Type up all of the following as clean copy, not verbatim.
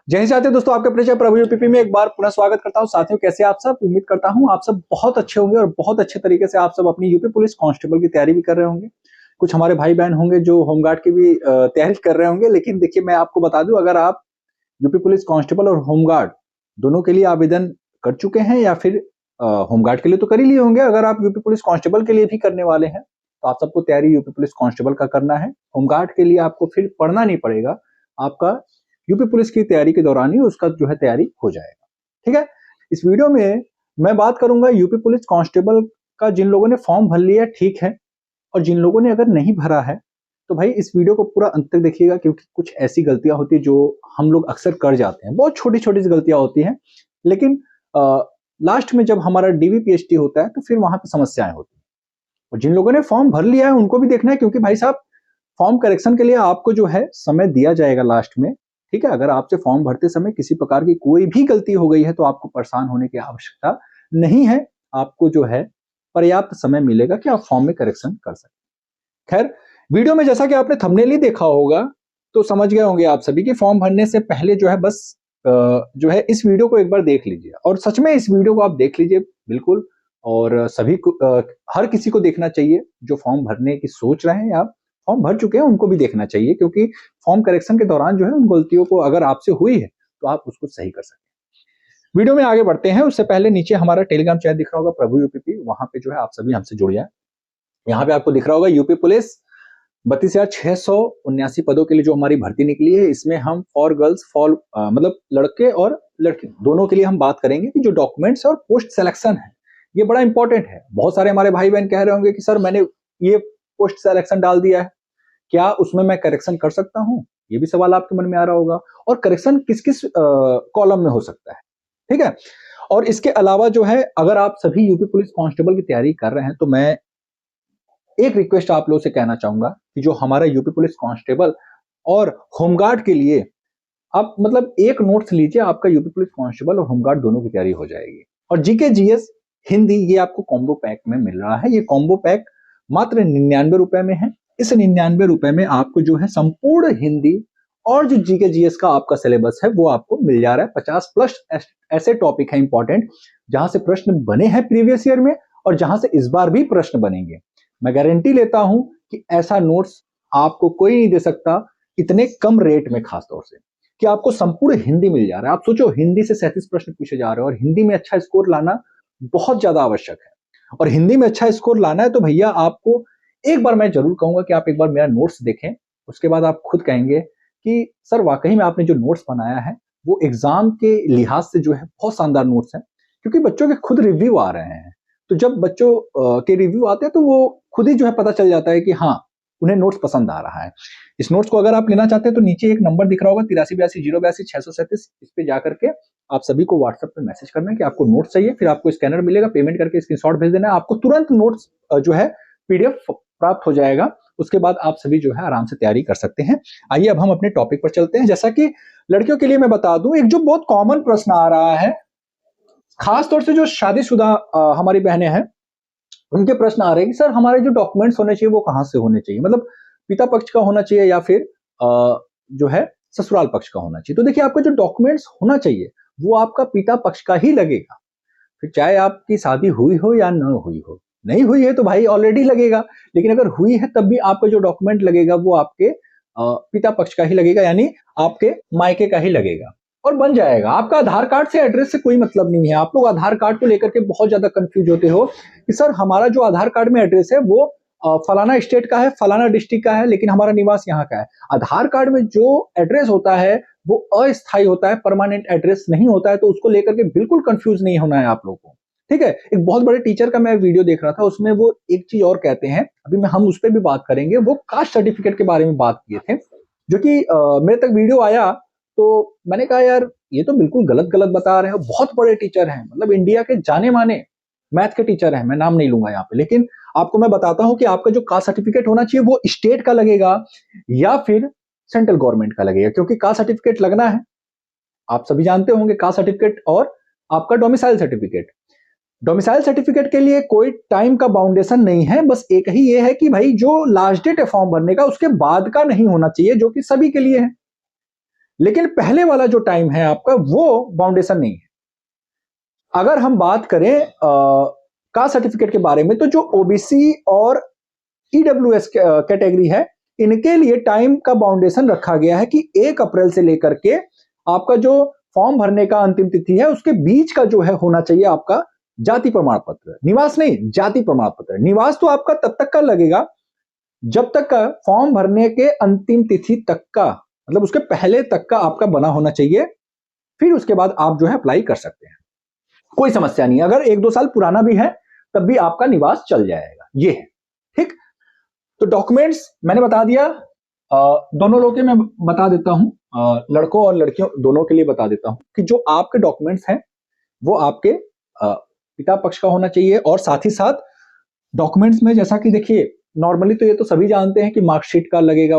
जय हिंद साथियों, दोस्तों आपके परिचय प्रभु यूपीपी में एक बार पुनः स्वागत करता हूं। साथियों, कैसे आप सब? उम्मीद करता हूं आप सब बहुत अच्छे होंगे और बहुत अच्छे तरीके से आप सब अपनी यूपी पुलिस कांस्टेबल की तैयारी भी कर रहे होंगे। कुछ हमारे भाई बहन होंगे जो होमगार्ड की भी तैयारी कर रहे होंगे। लेकिन देखिए, मैं आपको बता दूं, अगर आप यूपी पुलिस कांस्टेबल और होमगार्ड दोनों के लिए आवेदन कर चुके हैं या फिर होमगार्ड के लिए तो कर ही लिए होंगे, अगर आप यूपी पुलिस कांस्टेबल के लिए भी करने वाले हैं तो आप सबको तैयारी यूपी पुलिस कांस्टेबल का करना है। होमगार्ड के लिए आपको फिर पढ़ना नहीं पड़ेगा, आपका यूपी पुलिस की तैयारी के दौरान ही उसका जो है तैयारी हो जाएगा। ठीक है, इस वीडियो में मैं बात करूंगा यूपी पुलिस कांस्टेबल का। जिन लोगों ने फॉर्म भर लिया ठीक है, और जिन लोगों ने अगर नहीं भरा है तो भाई इस वीडियो को पूरा अंत तक देखिएगा, क्योंकि कुछ ऐसी गलतियां होती है जो हम लोग अक्सर कर जाते हैं। बहुत छोटी छोटी सी गलतियां होती हैं, लेकिन लास्ट में जब हमारा डीवीपीएसटी होता है तो फिर वहां पे समस्याएं होती हैं। और जिन लोगों ने फॉर्म भर लिया है उनको भी देखना है, क्योंकि भाई साहब फॉर्म करेक्शन के लिए आपको जो है समय दिया जाएगा लास्ट में। ठीक है, अगर आपसे फॉर्म भरते समय किसी प्रकार की कोई भी गलती हो गई है तो आपको परेशान होने की आवश्यकता नहीं है। आपको जो है पर्याप्त समय मिलेगा कि आप फॉर्म में करेक्शन कर सकें। खैर, वीडियो में जैसा कि आपने थंबनेल ही देखा होगा तो समझ गए होंगे आप सभी कि फॉर्म भरने से पहले जो है बस जो है इस वीडियो को एक बार देख लीजिए। और सच में इस वीडियो को आप देख लीजिए बिल्कुल, और सभी को हर किसी को देखना चाहिए जो फॉर्म भरने की सोच रहे हैं या फॉर्म भर चुके हैं, उनको भी देखना चाहिए, क्योंकि फॉर्म करेक्शन के दौरान जो है उन गलतियों को अगर आपसे हुई है तो आप उसको सही कर सकते हैं। वीडियो में आगे बढ़ते हैं उससे पहले नीचे हमारा टेलीग्राम चैनल दिख रहा होगा प्रभु यूपीपी, वहां पे जो है आप सभी हमसे जुड़ जाए। यहाँ पे आपको दिख रहा होगा यूपी पुलिस 32,679 पदों के लिए जो हमारी भर्ती निकली है। इसमें हम फॉर गर्ल्स मतलब लड़के और लड़की दोनों के लिए हम बात करेंगे कि जो डॉक्यूमेंट्स और पोस्ट सिलेक्शन है ये बड़ा इंपॉर्टेंट है। बहुत सारे हमारे भाई बहन कह रहे होंगे कि सर मैंने ये पोस्ट सिलेक्शन डाल दिया है, क्या उसमें मैं करेक्शन कर सकता हूं? ये भी सवाल आपके मन में आ रहा होगा। और करेक्शन किस किस कॉलम में हो सकता है, ठीक है। और इसके अलावा जो है, अगर आप सभी यूपी पुलिस कांस्टेबल की तैयारी कर रहे हैं तो मैं एक रिक्वेस्ट आप लोगों से कहना चाहूंगा कि जो हमारा यूपी पुलिस कांस्टेबल और होमगार्ड के लिए आप मतलब एक नोट्स लीजिए, आपका यूपी पुलिस कांस्टेबल और होमगार्ड दोनों की तैयारी हो जाएगी। और जीके जीएस हिंदी ये आपको कॉम्बो पैक में मिल रहा है। ये कॉम्बो पैक मात्र 99 रुपए में है। इस 99 रुपए में आपको जो है संपूर्ण हिंदी और जो जीके जीएस का आपका सिलेबस है वो आपको मिल जा रहा है। 50+ ऐसे टॉपिक है इंपॉर्टेंट जहां से प्रश्न बने हैं प्रीवियस ईयर में और जहां से इस बार भी प्रश्न बनेंगे। मैं गारंटी लेता हूं कि ऐसा नोट्स आपको कोई नहीं दे सकता इतने कम रेट में, खास तौर से कि आपको संपूर्ण हिंदी मिल जा रहा है। आप सोचो, हिंदी से 37 प्रश्न पूछे जा रहे हैं और हिंदी में अच्छा स्कोर लाना बहुत ज्यादा आवश्यक है। और हिंदी में अच्छा स्कोर लाना है तो भैया आपको एक बार मैं जरूर कहूंगा कि आप एक बार मेरा नोट्स देखें। उसके बाद आप खुद कहेंगे कि सर वाकई में आपने जो नोट्स बनाया है वो एग्जाम के लिहाज से जो है बहुत शानदार नोट्स है। क्योंकि बच्चों के खुद रिव्यू आ रहे हैं, तो जब बच्चों के रिव्यू आते हैं तो वो खुद ही जो है पता चल जाता है कि हाँ उन्हें नोट्स पसंद आ रहा है। इस नोट्स को अगर आप लेना चाहते हैं तो नीचे एक नंबर दिख रहा होगा 8382082637। इस पे जाकर के आप सभी को व्हाट्सएप पे मैसेज करना है कि आपको नोट्स चाहिए, फिर आपको स्कैनर मिलेगा, पेमेंट करके स्क्रीनशॉट भेज देना है, आपको तुरंत नोट्स जो है पीडीएफ प्राप्त हो जाएगा। उसके बाद आप सभी जो है आराम से तैयारी कर सकते हैं। आइए अब हम अपने टॉपिक पर चलते हैं। जैसा कि लड़कियों के लिए मैं बता दूं, एक जो बहुत कॉमन प्रश्न आ रहा है, खास तौर से जो शादीशुदा हमारी बहनें हैं उनके प्रश्न आ रहे हैं कि सर हमारे जो डॉक्यूमेंट्स होने चाहिए वो कहां से होने चाहिए, मतलब पिता पक्ष का होना चाहिए या फिर जो है ससुराल पक्ष का होना चाहिए। तो देखिए, आपका जो डॉक्यूमेंट्स होना चाहिए वो आपका पिता पक्ष का ही लगेगा, फिर चाहे आपकी शादी हुई हो या न हुई हो। नहीं हुई है तो भाई ऑलरेडी लगेगा, लेकिन अगर हुई है तब भी आपका जो डॉक्यूमेंट लगेगा वो आपके पिता पक्ष का ही लगेगा, यानी आपके मायके का ही लगेगा और बन जाएगा। आपका आधार कार्ड से, एड्रेस से कोई मतलब नहीं है। आप लोग आधार कार्ड को लेकर के बहुत ज्यादा कंफ्यूज होते हो कि सर हमारा जो आधार कार्ड में एड्रेस है वो फलाना स्टेट का है, फलाना डिस्ट्रिक्ट का है, लेकिन हमारा निवास यहाँ का है। आधार कार्ड में जो एड्रेस होता है वो अस्थायी होता है, परमानेंट एड्रेस नहीं होता है। तो उसको लेकर के बिल्कुल कंफ्यूज नहीं होना है आप लोगों को, ठीक है। एक बहुत बड़े टीचर का मैं वीडियो देख रहा था, उसमें वो एक चीज और कहते हैं, अभी हम उस पर भी बात करेंगे। वो कास्ट सर्टिफिकेट के बारे में बात किए थे, जो कि मेरे तक वीडियो आया तो मैंने कहा यार ये तो बिल्कुल गलत गलत बता रहे हो। बहुत बड़े टीचर हैं, मतलब इंडिया के जाने माने मैथ के टीचर हैं, मैं नाम नहीं लूंगा यहाँ पे, लेकिन आपको मैं बताता हूं कि आपका जो कास्ट सर्टिफिकेट होना चाहिए वो स्टेट का लगेगा या फिर सेंट्रल गवर्नमेंट का लगेगा। क्योंकि कास्ट सर्टिफिकेट लगना है, आप सभी जानते होंगे, कास्ट सर्टिफिकेट और आपका डोमिसाइल सर्टिफिकेट। डोमिसाइल सर्टिफिकेट के लिए कोई टाइम का बाउंडेशन नहीं है, बस एक ही ये है कि भाई जो लास्ट डेट है फॉर्म भरने का उसके बाद का नहीं होना चाहिए, जो कि सभी के लिए है। लेकिन पहले वाला जो टाइम है आपका वो बाउंडेशन नहीं है। अगर हम बात करें कास्ट सर्टिफिकेट के बारे में, तो जो ओबीसी और ईडब्ल्यूएस कैटेगरी है, इनके लिए टाइम का बाउंडेशन रखा गया है कि 1 अप्रैल से लेकर के आपका जो फॉर्म भरने का अंतिम तिथि है उसके बीच का जो है होना चाहिए आपका जाति प्रमाण पत्र, निवास नहीं, जाति प्रमाण पत्र। निवास तो आपका तब तक का लगेगा जब तक का फॉर्म भरने के अंतिम तिथि तक का, मतलब उसके पहले तक का आपका बना होना चाहिए, फिर उसके बाद आप जो है अप्लाई कर सकते हैं, कोई समस्या नहीं। अगर 1-2 साल पुराना भी है तब भी आपका निवास चल जाएगा, ये है। ठीक, तो डॉक्यूमेंट्स मैंने बता दिया, दोनों लोग के मैं बता देता हूं, लड़कों और लड़कियों दोनों के लिए बता देता हूं कि जो आपके डॉक्यूमेंट्स हैं वो आपके पिता पक्ष का होना चाहिए। और साथ ही साथ डॉक्यूमेंट्स में, जैसा कि देखिए नॉर्मली तो ये तो सभी जानते हैं कि मार्कशीट का लगेगा,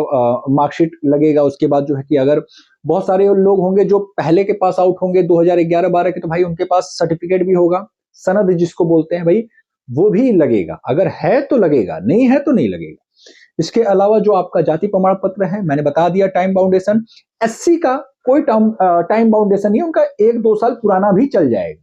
मार्कशीट लगेगा। उसके बाद जो है कि अगर बहुत सारे लोग होंगे जो पहले के पास आउट होंगे 2011-12 के, तो भाई उनके पास सर्टिफिकेट भी होगा, सनद जिसको बोलते हैं भाई, वो भी लगेगा। अगर है तो लगेगा, नहीं है तो नहीं लगेगा। इसके अलावा जो आपका जाति प्रमाण पत्र है, मैंने बता दिया टाइम बाउंडेशन। एससी का कोई टाइम बाउंडेशन नहीं, उनका 1-2 साल पुराना भी चल जाएगा,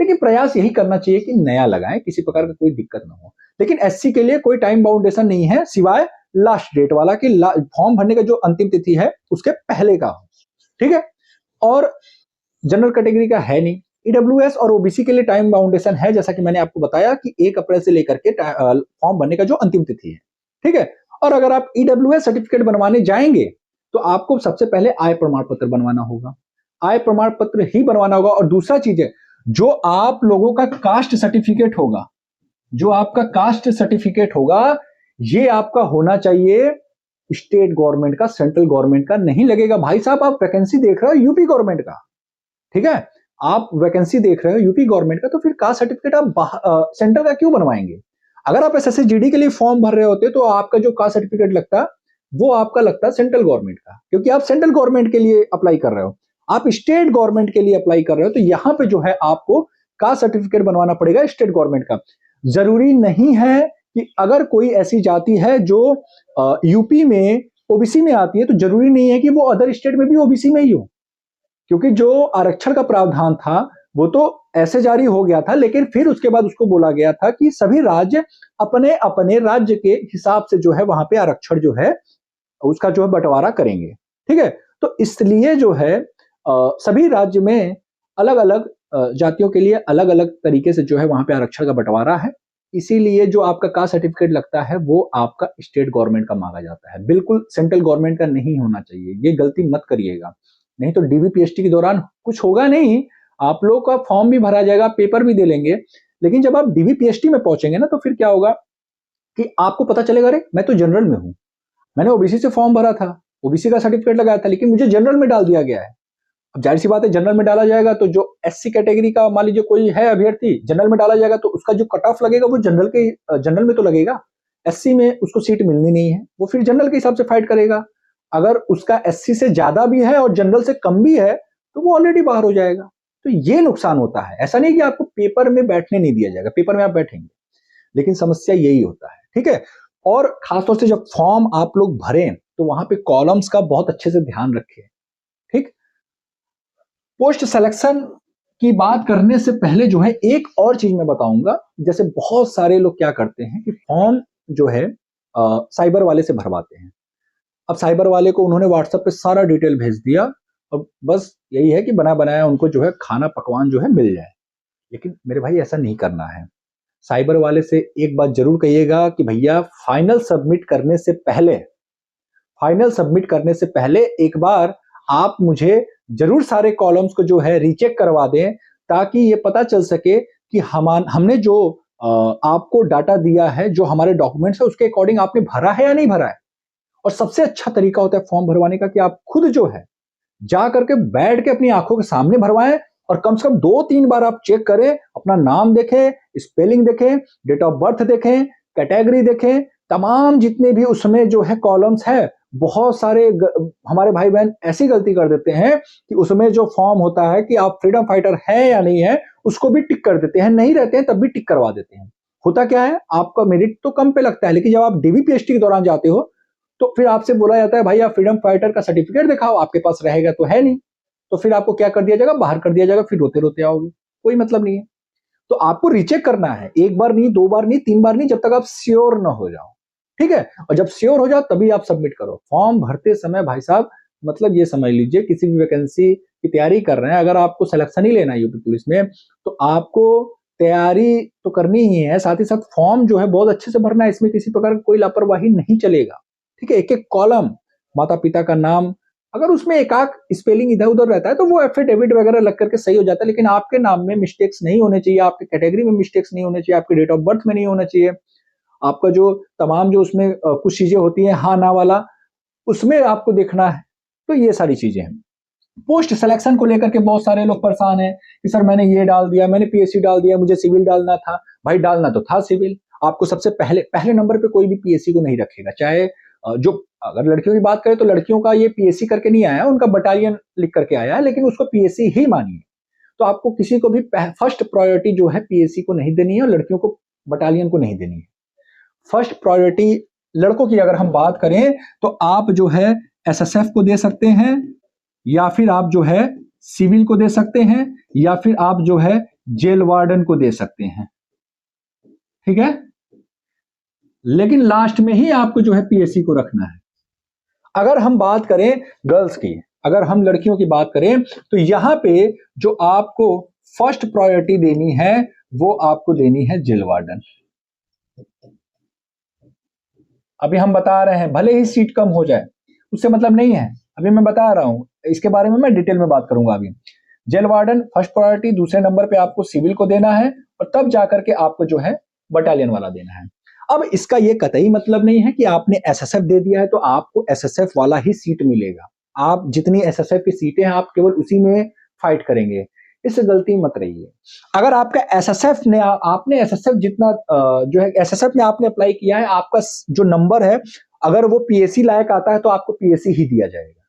लेकिन प्रयास यही करना चाहिए कि नया लगाएं, किसी प्रकार का कोई दिक्कत ना हो। लेकिन एससी के लिए कोई टाइम बाउंडेशन नहीं है सिवाय लास्ट डेट वाला, कि फॉर्म भरने का जो अंतिम तिथि है उसके पहले का हो। ठीक है, और जनरल कैटेगरी का है नहीं। ईडब्ल्यूएस और ओबीसी के लिए टाइम बाउंडेशन है, जैसा कि मैंने आपको बताया कि 1 अप्रैल से लेकर के फॉर्म भरने का जो अंतिम तिथि है। ठीक है, और अगर आप ईडब्ल्यूएस सर्टिफिकेट बनवाने जाएंगे तो आपको सबसे पहले आय प्रमाण पत्र बनवाना होगा, आय प्रमाण पत्र ही बनवाना होगा। और दूसरा चीज है, जो आप लोगों का कास्ट सर्टिफिकेट होगा, जो आपका कास्ट सर्टिफिकेट होगा, ये आपका होना चाहिए स्टेट गवर्नमेंट का, सेंट्रल गवर्नमेंट का नहीं लगेगा। भाई साहब, आप वैकेंसी देख रहे हो यूपी गवर्नमेंट का, ठीक है, आप वैकेंसी देख रहे हो यूपी गवर्नमेंट का, तो फिर कास्ट सर्टिफिकेट आप सेंट्रल का क्यों बनवाएंगे? अगर आप एसएससी जीडी के लिए फॉर्म भर रहे होते तो आपका जो कास्ट सर्टिफिकेट लगता वो आपका लगता सेंट्रल गवर्नमेंट का, क्योंकि आप सेंट्रल गवर्नमेंट के लिए अप्लाई कर रहे हो, आप स्टेट गवर्नमेंट के लिए अप्लाई कर रहे हो, तो यहां पे जो है आपको कास्ट सर्टिफिकेट बनवाना पड़ेगा स्टेट गवर्नमेंट का। जरूरी नहीं है कि अगर कोई ऐसी जाति है जो यूपी में ओबीसी में आती है, तो जरूरी नहीं है कि वो अदर स्टेट में भी ओबीसी में ही हो, क्योंकि जो आरक्षण का प्रावधान था वो तो ऐसे जारी हो गया था, लेकिन फिर उसके बाद उसको बोला गया था कि सभी राज्य अपने अपने राज्य के हिसाब से जो है वहां पे आरक्षण जो है उसका जो है बंटवारा करेंगे। ठीक है, तो इसलिए जो है सभी राज्य में अलग अलग जातियों के लिए अलग अलग तरीके से जो है वहां पे आरक्षण का बंटवारा है। इसीलिए जो आपका कास्ट सर्टिफिकेट लगता है वो आपका स्टेट गवर्नमेंट का मांगा जाता है, बिल्कुल सेंट्रल गवर्नमेंट का नहीं होना चाहिए। ये गलती मत करिएगा, नहीं तो डीबीपीएसटी के दौरान कुछ होगा नहीं, आप लोगों का फॉर्म भी भरा जाएगा, पेपर भी दे लेंगे, लेकिन जब आप डीबीपीएसटी में पहुंचेंगे ना, तो फिर क्या होगा कि आपको पता चलेगा, अरे मैं तो जनरल में हूं, मैंने ओबीसी से फॉर्म भरा था, ओबीसी का सर्टिफिकेट लगाया था, लेकिन मुझे जनरल में डाल दिया गया है। अब जाहिर सी बात है, जनरल में डाला जाएगा तो जो एससी कैटेगरी का मान लीजिए कोई है अभ्यर्थी, जनरल में डाला जाएगा तो उसका जो कट ऑफ लगेगा वो जनरल में तो लगेगा, एससी में उसको सीट मिलनी नहीं है, वो फिर जनरल के हिसाब से फाइट करेगा। अगर उसका एससी से ज्यादा भी है और जनरल से कम भी है तो वो ऑलरेडी बाहर हो जाएगा। तो ये नुकसान होता है। ऐसा नहीं कि आपको पेपर में बैठने नहीं दिया जाएगा, पेपर में आप बैठेंगे, लेकिन समस्या यही होता है। ठीक है, और खासतौर से जब फॉर्म आप लोग भरें तो वहां पे कॉलम्स का बहुत अच्छे से ध्यान रखें। ठीक, पोस्ट सिलेक्शन की बात करने से पहले जो है एक और चीज मैं बताऊंगा, जैसे बहुत सारे लोग क्या करते हैं कि फॉर्म जो है साइबर वाले से भरवाते हैं। अब साइबर वाले को उन्होंने व्हाट्सएप पे सारा डिटेल भेज दिया, अब बस यही है कि बना बनाया उनको जो है खाना पकवान जो है मिल जाए। लेकिन मेरे भाई ऐसा नहीं करना है। साइबर वाले से एक बात जरूर कहिएगा कि भैया फाइनल सबमिट करने से पहले एक बार आप मुझे जरूर सारे कॉलम्स को जो है रीचेक करवा दें, ताकि ये पता चल सके कि हमने जो आपको डाटा दिया है, जो हमारे डॉक्यूमेंट्स है, उसके अकॉर्डिंग आपने भरा है या नहीं भरा है। और सबसे अच्छा तरीका होता है फॉर्म भरवाने का कि आप खुद जो है जा करके बैठ के अपनी आंखों के सामने भरवाएं, और कम से कम 2-3 बार आप चेक करें, अपना नाम देखें, स्पेलिंग देखें, डेट ऑफ बर्थ देखें, कैटेगरी देखें, तमाम जितने भी उसमें जो है कॉलम्स है। बहुत सारे हमारे भाई बहन ऐसी गलती कर देते हैं कि उसमें जो फॉर्म होता है कि आप फ्रीडम फाइटर है या नहीं है, उसको भी टिक कर देते हैं, नहीं रहते हैं तब भी टिक करवा देते हैं। होता क्या है, आपका मेरिट तो कम पे लगता है, लेकिन जब आप डीबीपीएसटी के दौरान जाते हो तो फिर आपसे बोला जाता है भाई आप फ्रीडम फाइटर का सर्टिफिकेट दिखाओ, आपके पास रहेगा तो है नहीं, तो फिर आपको क्या कर दिया जाएगा, बाहर कर दिया जाएगा, फिर रोते रोते आओगे, कोई मतलब नहीं है। तो आपको रीचेक करना है, एक बार नहीं, दो बार नहीं, तीन बार नहीं, जब तक आप श्योर ना हो जाओ, ठीक है। और जब श्योर हो जाओ तभी आप सबमिट करो। फॉर्म भरते समय भाई साहब मतलब ये समझ लीजिए किसी भी वैकेंसी की तैयारी कर रहे हैं, अगर आपको सिलेक्शन ही लेना है यूपी पुलिस में, तो आपको तैयारी तो करनी ही है, साथ ही साथ फॉर्म जो है बहुत अच्छे से भरना है, इसमें किसी प्रकार कोई लापरवाही नहीं चलेगा, ठीक है। एक एक कॉलम, माता पिता का नाम, अगर उसमें एक आध स्पेलिंग इधर उधर रहता है तो वो एफिडेविट वगैरह लग करके सही हो जाता है, लेकिन आपके नाम में मिस्टेक्स नहीं होने चाहिए, आपके कैटेगरी में मिस्टेक्स नहीं होने चाहिए, आपके डेट ऑफ बर्थ में नहीं होना चाहिए, आपका जो तमाम जो उसमें कुछ चीजें होती हैं हाँ ना वाला, उसमें आपको देखना है। तो ये सारी चीजें हैं। पोस्ट सिलेक्शन को लेकर के बहुत सारे लोग परेशान हैं कि सर मैंने ये डाल दिया, मैंने पीएससी डाल दिया, मुझे सिविल डालना था। भाई डालना तो था सिविल, आपको सबसे पहले नंबर पे कोई भी पीएससी को नहीं रखेगा, चाहे जो अगर लड़कियों की बात करें तो लड़कियों का ये पीएससी करके नहीं आया, उनका बटालियन लिख करके आया है, लेकिन उसको पीएससी ही मानिए। तो आपको किसी को भी फर्स्ट प्रायोरिटी जो है पीएससी को नहीं देनी है और लड़कियों को बटालियन को नहीं देनी है। फर्स्ट प्रायोरिटी लड़कों की अगर हम बात करें तो आप जो है एसएसएफ को दे सकते हैं, या फिर आप जो है सिविल को दे सकते हैं, या फिर आप जो है जेल वार्डन को दे सकते हैं, ठीक है। लेकिन लास्ट में ही आपको जो है पीएससी को रखना है। अगर हम बात करें गर्ल्स की, अगर हम लड़कियों की बात करें तो यहां पे जो आपको फर्स्ट प्रायोरिटी देनी है वो आपको देनी है जेल वार्डन। अभी हम बता रहे हैं भले ही सीट कम हो जाए उससे मतलब नहीं है, अभी मैं बता रहा हूं, इसके बारे में मैं डिटेल में बात करूंगा अभी। जेल वार्डन फर्स्ट प्रायोरिटी, दूसरे नंबर पे आपको सिविल को देना है, और तब जाकर के आपको जो है बटालियन वाला देना है। अब इसका ये कतई मतलब नहीं है कि आपने एसएसएफ दे दिया है तो आपको एसएसएफ वाला ही सीट मिलेगा। आप जितनी एसएसएफ की सीटें हैं आप केवल उसी में फाइट करेंगे, इससे गलती मत रहिए। अगर आपका एसएसएफ ने आपने एसएसएफ जितना जो है एसएसएफ में आपने अप्लाई किया है, आपका जो नंबर है अगर वो पीएससी लायक आता है तो आपको पीएससी ही दिया जाएगा।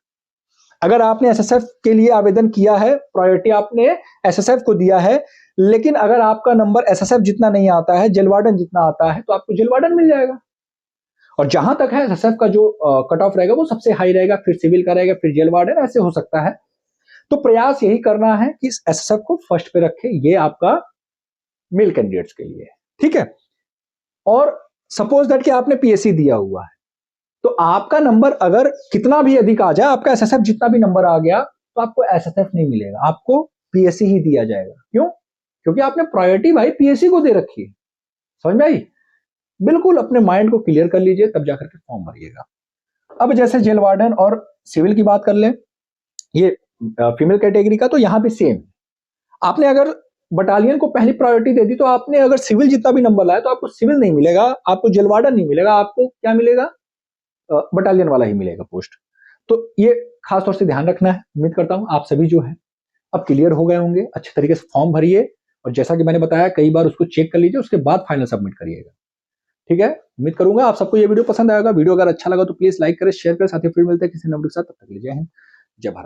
अगर आपने एसएसएफ के लिए आवेदन किया है, प्रायोरिटी आपने एसएसएफ को दिया है, लेकिन अगर आपका नंबर एसएसएफ जितना नहीं आता है, जेल वार्डन जितना आता है, तो आपको जेल वार्डन मिल जाएगा। और जहां तक है एसएसएफ का जो कट ऑफ रहेगा वो सबसे हाई रहेगा, फिर सिविल का रहेगा, फिर जेल वार्डन, ऐसे हो सकता है। तो प्रयास यही करना है कि एसएसएफ को फर्स्ट पे रखे, ये आपका मेल कैंडिडेट्स के लिए, ठीक है। और सपोज दैट कि आपने पीएससी दिया हुआ है, तो आपका नंबर अगर कितना भी अधिक आ जाए, आपका एसएसएफ जितना भी नंबर आ गया, तो आपको एसएसएफ नहीं मिलेगा, आपको पीएससी ही दिया जाएगा। क्यों? क्योंकि आपने प्रायोरिटी भाई पीएससी को दे रखी है। समझ में आई? बिल्कुल अपने माइंड को क्लियर कर लीजिए, तब जाकर के फॉर्म भरिएगा। अब जैसे जेल वार्डन और सिविल की बात कर ले, ये फीमेल कैटेगरी का, तो यहां भी सेम। आपने अगर बटालियन को पहली प्रायोरिटी दे दी तो आपने अगर सिविल जितना भी नंबर लाया तो आपको सिविल नहीं मिलेगा, आपको जेल वार्डन नहीं मिलेगा, आपको क्या मिलेगा? बटालियन वाला ही मिलेगा पोस्ट। तो ये खास तौर से ध्यान रखना है। उम्मीद करता हूं आप सभी जो है अब क्लियर हो गए होंगे। अच्छे तरीके से फॉर्म भरिए, और जैसा कि मैंने बताया कई बार उसको चेक कर लीजिए, उसके बाद फाइनल सबमिट करिएगा, ठीक है। उम्मीद करूंगा आप सबको ये वीडियो पसंद आएगा। वीडियो अगर अच्छा लगा तो प्लीज लाइक करें, शेयर करें, साथ ही फिर मिलते हैं किसी नए वीडियो के साथ। तब तक के लिए जय हिंद, जय भारत।